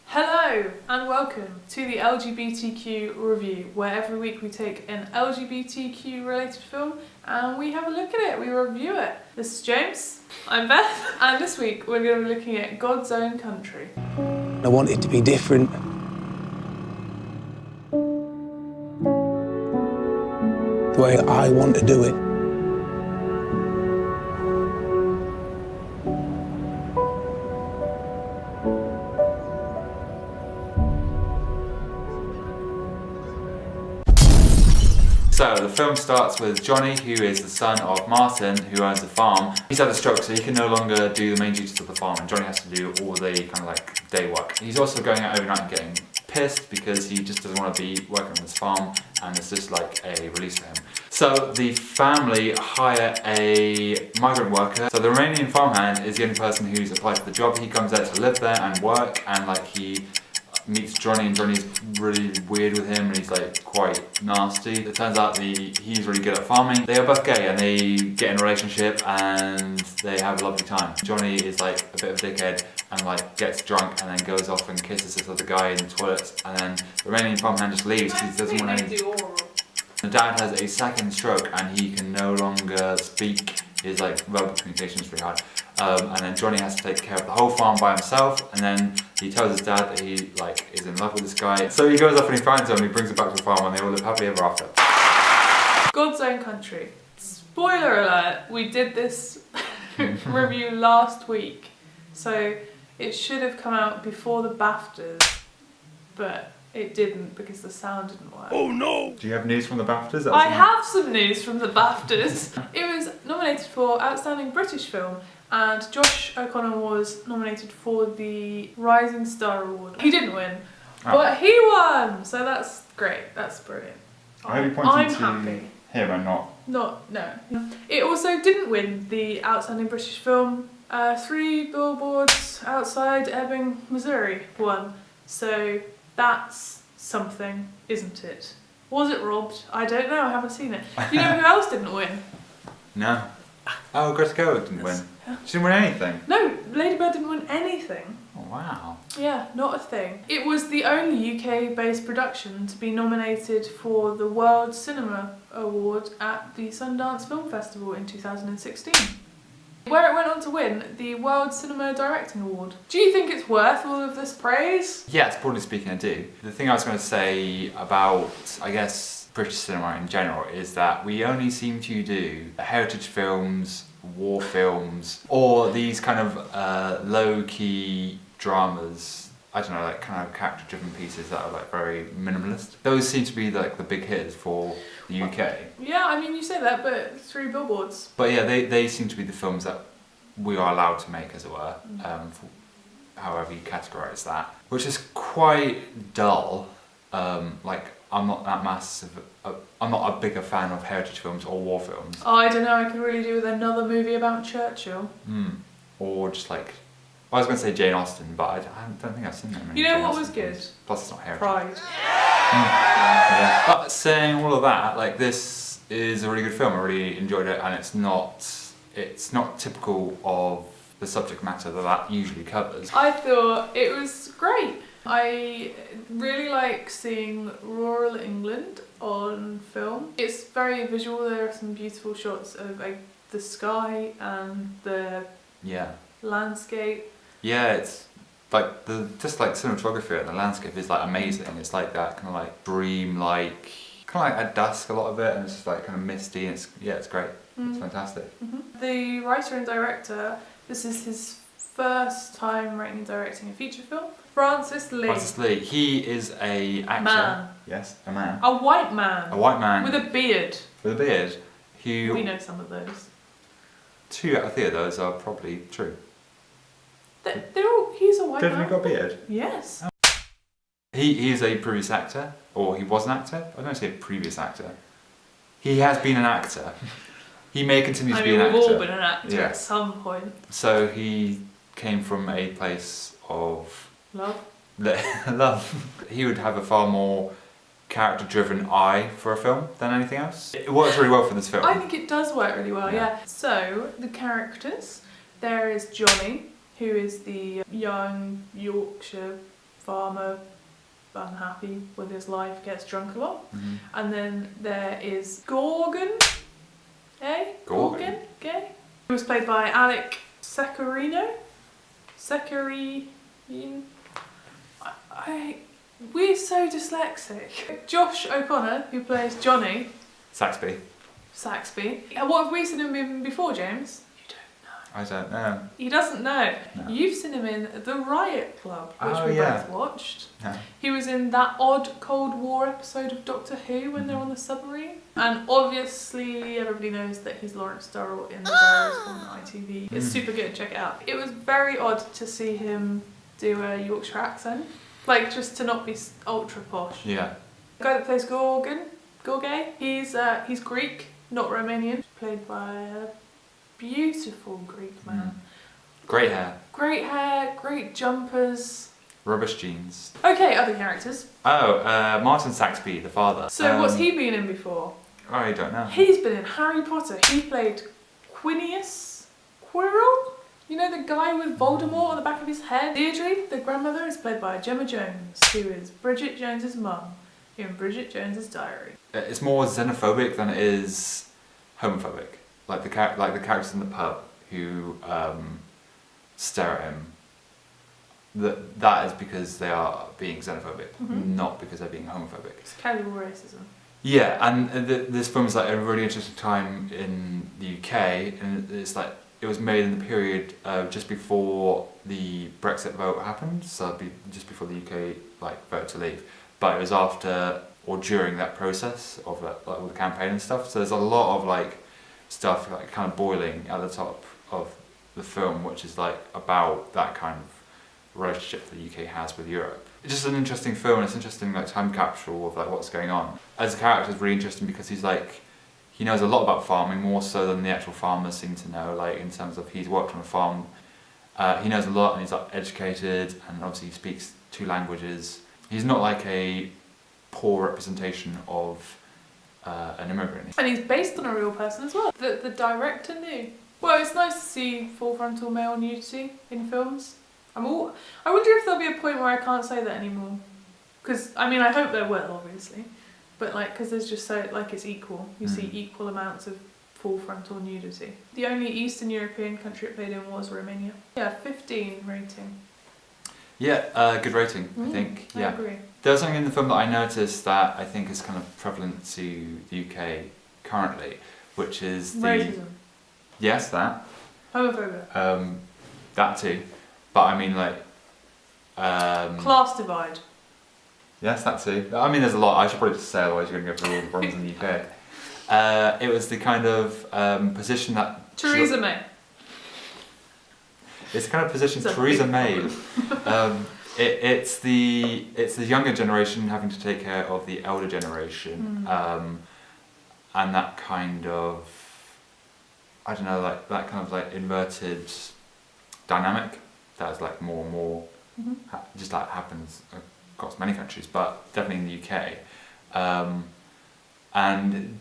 Hello and welcome to the LGBTQ review, where every week we take an LGBTQ related film and we have a look at it, we review it. This is James, I'm Beth, and this week we're going to be looking at God's Own Country. I want it to be different. The way I want to do it. So the film starts with Johnny, who is the son of Martin, who owns a farm. He's had a stroke, so he can no longer do the main duties of the farm, and Johnny has to do all the kind of like day work. He's also going out overnight and getting pissed because he just doesn't want to be working on this farm, and it's just like a release for him. So the family hire a migrant worker. So the Romanian farmhand is the only person who's applied for the job. He comes there to live there and work, and like he meets Johnny, and Johnny's really weird with him, and he's like quite nasty. It turns out he's really good at farming. They are both gay and they get in a relationship and they have a lovely time. Johnny is like a bit of a dickhead and like gets drunk and then goes off and kisses this other guy in the toilets, and then the Romanian farmhand just leaves because he doesn't want any. The dad has a second stroke and he can no longer speak. His like verbal communication is pretty hard. And then Johnny has to take care of the whole farm by himself, and then he tells his dad that he like is in love with this guy. So he goes off and he finds him, he brings him back to the farm, and they all live happily ever after. God's Own Country. Spoiler alert, we did this review last week, so it should have come out before the BAFTAs, but it didn't because the sound didn't work. Oh no! Do you have news from the BAFTAs? I have some news from the BAFTAs. It was nominated for Outstanding British Film, and Josh O'Connor was nominated for the Rising Star Award. He didn't win, but he won! So that's great, that's brilliant. I hope you pointed I'm to happy. him and not... No. It also didn't win the Outstanding British Film. 3 Billboards Outside Ebbing, Missouri won. So that's something, isn't it? Was it robbed? I don't know, I haven't seen it. You know who else didn't win? No. Oh, Greta Gerwig didn't win. She didn't win anything. No, Lady Bird didn't win anything. Oh, wow. Yeah, not a thing. It was the only UK-based production to be nominated for the World Cinema Award at the Sundance Film Festival in 2016. Where it went on to win the World Cinema Directing Award. Do you think it's worth all of this praise? Yes, broadly speaking, I do. The thing I was going to say about, I guess, British cinema in general is that we only seem to do heritage films, war films, or these kind of low-key dramas. I don't know, like kind of character-driven pieces that are like very minimalist. Those seem to be like the big hits for the UK. Yeah, I mean you say that, but 3 Billboards. But yeah, they seem to be the films that we are allowed to make, as it were, for however you categorise that. Which is quite dull. Like, I'm not that massive, I'm not a bigger fan of heritage films or war films. Oh, I don't know, I could really do with another movie about Churchill. Or just like, I was going to say Jane Austen, but I don't think I've seen that many. You know Jane what Austen was good? films. Plus it's not heritage. Pride. Yeah. But saying all of that, like this is a really good film, I really enjoyed it, and it's not typical of the subject matter that usually covers. I thought it was great. I really like seeing rural England on film. It's very visual, there are some beautiful shots of like the sky and the landscape. Yeah, it's like just like cinematography and the landscape is like amazing. It's like that kind of like dream-like, kind of like at dusk a lot of it, and it's just like kind of misty. And it's great. It's fantastic. The writer and director, this is his first time writing and directing a feature film. Francis Lee. Francis Lee. He is a actor. Man. Yes, a man. A white man. A white man with a beard. With a beard. Who? We know some of those. 2 out of 3 of those are probably true. He's a white man. Definitely got a beard? Yes. Oh. He is a previous actor, or he was an actor. I don't say a previous actor. He has been an actor. He may continue to be an actor. We've all been an actor at some point. So he came from a place of love. Love. He would have a far more character-driven eye for a film than anything else. It works really well for this film. I think it does work really well, yeah. So, the characters, there is Johnny, who is the young Yorkshire farmer, unhappy with his life, gets drunk a lot. And then there is Gorgon. Gorgon? Gay? He was played by Alec Secarino. We're so dyslexic. Josh O'Connor, who plays Johnny Saxby. What have we seen him in before, James? You don't know. I don't know. He doesn't know. No. You've seen him in The Riot Club, which Oh, we yeah. both watched. Yeah. He was in that odd Cold War episode of Doctor Who when they're on the submarine. And obviously everybody knows that he's Lawrence Durrell in The Bears on ITV. It's super good, check it out. It was very odd to see him do a Yorkshire accent. Like, just to not be ultra posh. Yeah. The guy that plays Gorgon, he's Greek, not Romanian. Played by a beautiful Greek man. Great hair. Great hair, great jumpers. Rubbish jeans. Okay, other characters. Oh, Martin Saxby, the father. So what's he been in before? I don't know. He's been in Harry Potter. He played Quirrell? You know, the guy with Voldemort on the back of his head? Deirdre, the grandmother, is played by Gemma Jones, who is Bridget Jones's mum in Bridget Jones's Diary. It's more xenophobic than it is homophobic. Like the characters in the pub who stare at him. That is because they are being xenophobic, not because they're being homophobic. It's casual racism. Yeah, and this film is like a really interesting time in the UK, and it's like it was made in the period just before the Brexit vote happened, so just before the UK voted to leave. But it was after or during that process of all the campaign and stuff. So there's a lot of stuff kind of boiling at the top of the film, which is about that kind of relationship the UK has with Europe. It's just an interesting film. It's an interesting time capsule of what's going on. As a character, it's really interesting because he's he knows a lot about farming, more so than the actual farmers seem to know. In terms of he's worked on a farm, he knows a lot, and he's educated, and obviously he speaks 2 languages. He's not a poor representation of an immigrant. And he's based on a real person as well. The director knew. Well, it's nice to see full frontal male nudity in films. I wonder if there'll be a point where I can't say that anymore. Because, I hope there will, obviously. But because there's just so, it's equal. You see equal amounts of full frontal nudity. The only Eastern European country it played in was Romania. Yeah, 15 rating. Yeah, good rating, I think. I agree. There's something in the film that I noticed that I think is kind of prevalent to the UK currently, which is the... Racism. Yes, that. Homophobia. That too. But Class divide. Yes, that too. There's a lot. I should probably just say, otherwise you're going to go through all the problems in the UK. It was the kind of position that... Theresa May. It's the kind of position Theresa May. It's the younger generation having to take care of the elder generation, and that kind of, I don't know, that kind of inverted dynamic that is more and more just happens across many countries, but definitely in the UK. And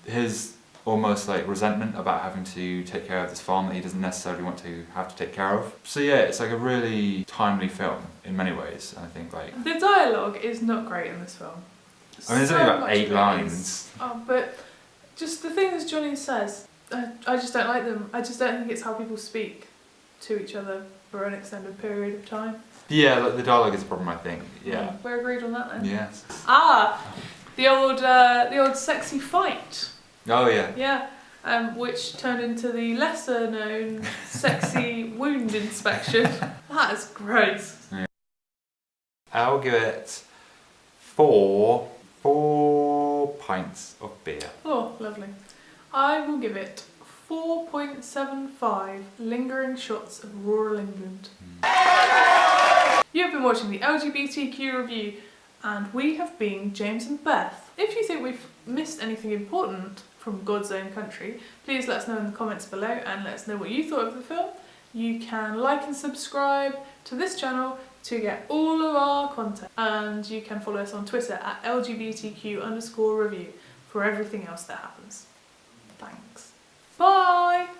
his almost resentment about having to take care of this farm that he doesn't necessarily want to have to take care of. So yeah, it's a really timely film in many ways. And I think the dialogue is not great in this film. there's only about 8 lines. But just the things Johnny says, I just don't like them. I just don't think it's how people speak to each other for an extended period of time. Yeah, the dialogue is a problem, I think. Yeah. We're agreed on that then. Yes. The old sexy fight. Oh yeah. Yeah, which turned into the lesser known sexy wound inspection. That is great. Yeah. I'll give it 4 pints of beer. Oh, lovely. I will give it 4.75 lingering shots of rural England. You have been watching the LGBTQ review, and we have been James and Beth. If you think we've missed anything important from God's own country, please let us know in the comments below and let us know what you thought of the film. You can like and subscribe to this channel to get all of our content, and you can follow us on Twitter at LGBTQ_review for everything else that happens. Thanks. Bye!